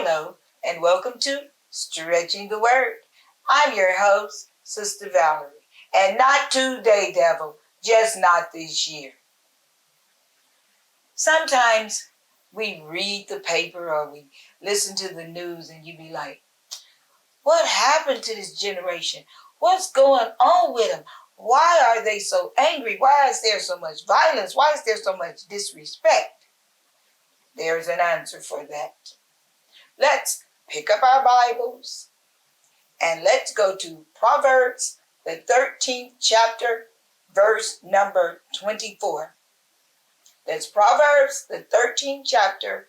Hello, and welcome to Stretching the Word. I'm your host, Sister Valerie, and not today, devil, just not this year. Sometimes we read the paper or we listen to the news and you be like, what happened to this generation? What's going on with them? Why are they so angry? Why is there so much violence? Why is there so much disrespect? There's an answer for that. Let's pick up our Bibles and let's go to Proverbs, the 13th chapter, verse number 24. That's Proverbs, the 13th chapter,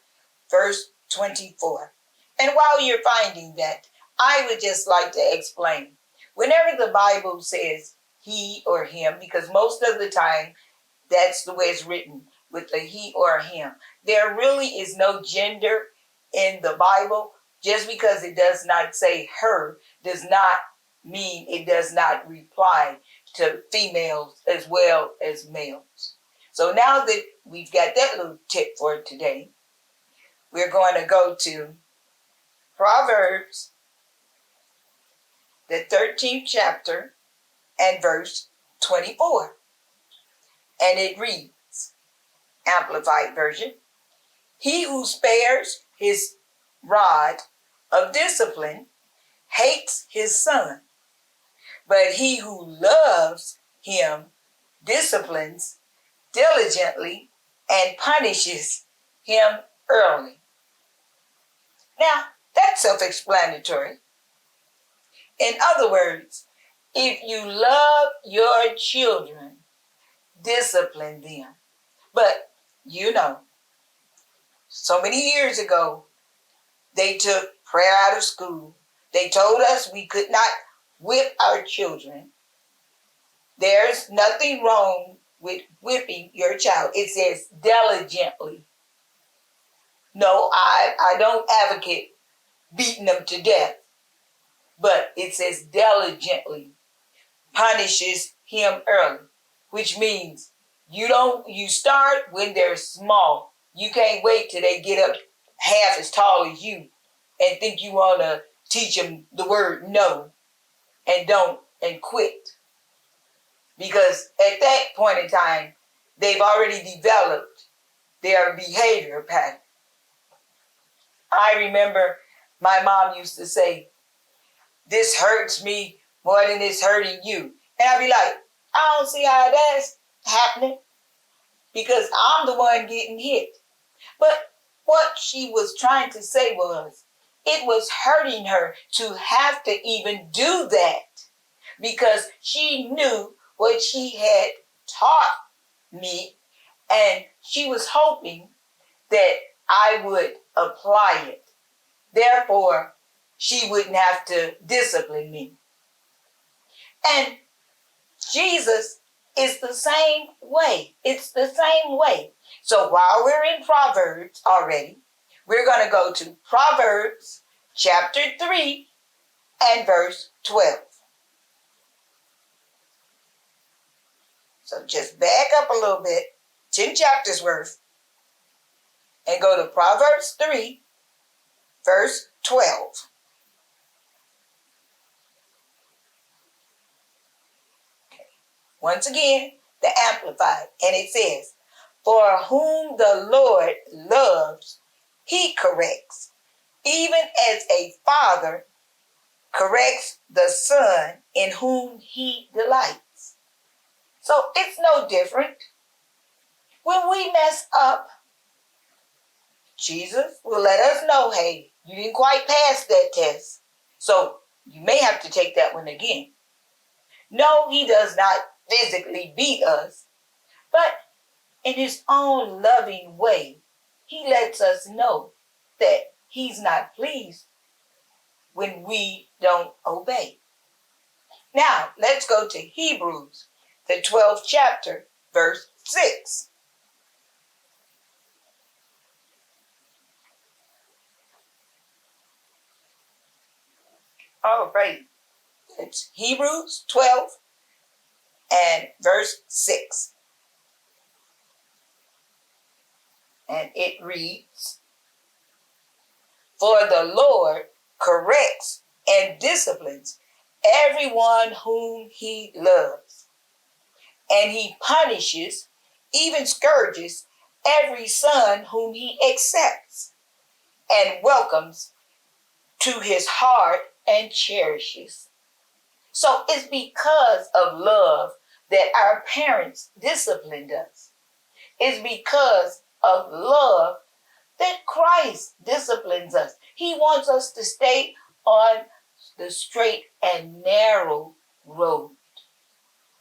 verse 24. And while you're finding that, I would just like to explain. Whenever the Bible says he or him, because most of the time that's the way it's written, with a he or a him. There really is no gender in the Bible. Just because it does not say her does not mean it does not reply to females as well as males. So now that we've got that little tip for today, we're going to go to Proverbs, the 13th chapter and verse 24. And it reads, Amplified Version, he who spares his rod of discipline hates his son, but he who loves him disciplines diligently and punishes him early. Now, that's self-explanatory. In other words, if you love your children, discipline them. But, so many years ago, they took prayer out of school. They told us we could not whip our children. There's nothing wrong with whipping your child. It says diligently. No, I don't advocate beating them to death. But it says diligently punishes him early, which means you start when they're small. You can't wait till they get up half as tall as you and think you want to teach them the word no and don't and quit. Because at that point in time, they've already developed their behavior pattern. I remember my mom used to say, this hurts me more than it's hurting you. And I'd be like, I don't see how that's happening because I'm the one getting hit. But what she was trying to say was, it was hurting her to have to even do that because she knew what she had taught me and she was hoping that I would apply it. Therefore, she wouldn't have to discipline me. And Jesus is the same way. It's the same way. So while we're in Proverbs already, we're going to go to Proverbs chapter 3 and verse 12. So just back up a little bit, 10 chapters worth, and go to Proverbs 3, verse 12. Okay. Once again, the Amplified, and it says, for whom the Lord loves, he corrects, even as a father corrects the son in whom he delights. So it's no different. When we mess up, Jesus will let us know, hey, you didn't quite pass that test. So you may have to take that one again. No, he does not physically beat us, but in his own loving way, he lets us know that he's not pleased when we don't obey. Now, let's go to Hebrews, the 12th chapter, verse 6. All right. It's Hebrews 12 and verse 6. And it reads, For the Lord corrects and disciplines everyone whom he loves. And he punishes, even scourges, every son whom he accepts and welcomes to his heart and cherishes. So it's because of love that our parents disciplined us. It's because of love that Christ disciplines us. He wants us to stay on the straight and narrow road.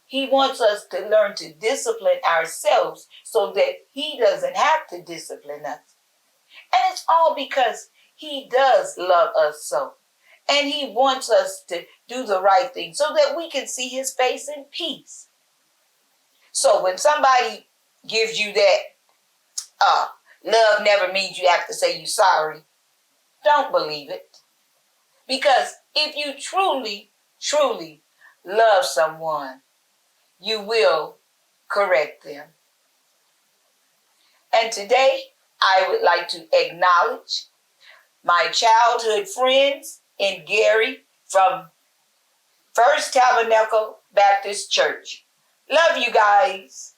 He wants us to learn to discipline ourselves so that he doesn't have to discipline us. And it's all because he does love us so. And he wants us to do the right thing so that we can see his face in peace. So when somebody gives you that, love never means you have to say you're sorry, don't believe it. Because if you truly, truly love someone, you will correct them. And today, I would like to acknowledge my childhood friends in Gary from First Tabernacle Baptist Church. Love you guys.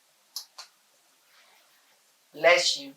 Bless you.